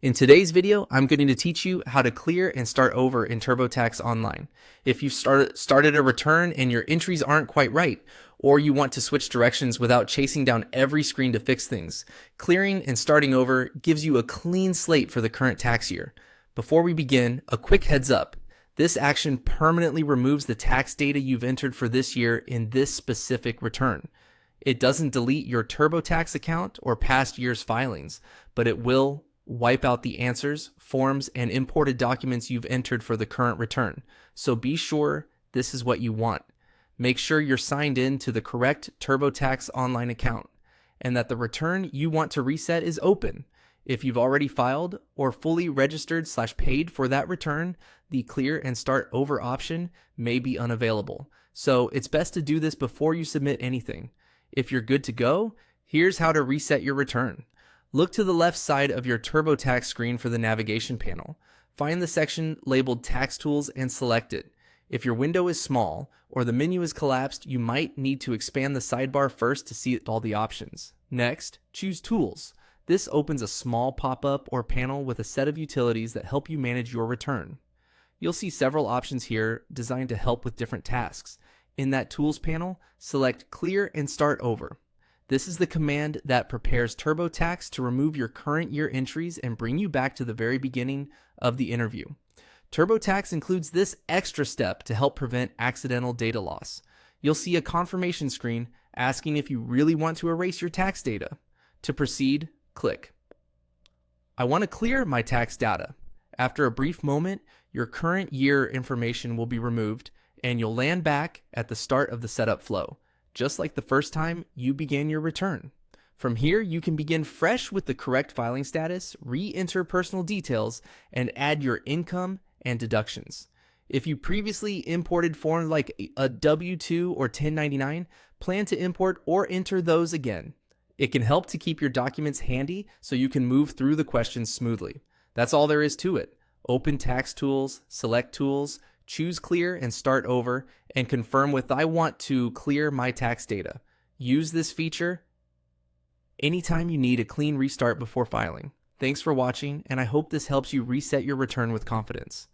In today's video, I'm going to teach you how to clear and start over in TurboTax Online. If you've started a return and your entries aren't quite right, or you want to switch directions without chasing down every screen to fix things, clearing and starting over gives you a clean slate for the current tax year. Before we begin, a quick heads up. This action permanently removes the tax data you've entered for this year in this specific return. It doesn't delete your TurboTax account or past year's filings, but it will wipe out the answers, forms, and imported documents you've entered for the current return. So be sure this is what you want. Make sure you're signed in to the correct TurboTax Online account and that the return you want to reset is open. If you've already filed or fully registered/paid for that return, the clear and start over option may be unavailable. So it's best to do this before you submit anything. If you're good to go, here's how to reset your return. Look to the left side of your TurboTax screen for the navigation panel. Find the section labeled Tax Tools and select it. If your window is small or the menu is collapsed, you might need to expand the sidebar first to see all the options. Next, choose Tools. This opens a small pop-up or panel with a set of utilities that help you manage your return. You'll see several options here designed to help with different tasks. In that Tools panel, select Clear and Start Over. This is the command that prepares TurboTax to remove your current year entries and bring you back to the very beginning of the interview. TurboTax includes this extra step to help prevent accidental data loss. You'll see a confirmation screen asking if you really want to erase your tax data. To proceed, click. I want to clear my tax data. After a brief moment, your current year information will be removed and you'll land back at the start of the setup flow, just like the first time you began your return. From here, you can begin fresh with the correct filing status, re-enter personal details, and add your income and deductions. If you previously imported forms like a W-2 or 1099, plan to import or enter those again. It can help to keep your documents handy so you can move through the questions smoothly. That's all there is to it. Open Tax Tools, select Tools, choose Clear and Start Over, and confirm with I want to clear my tax data. Use this feature anytime you need a clean restart before filing. Thanks for watching, and I hope this helps you reset your return with confidence.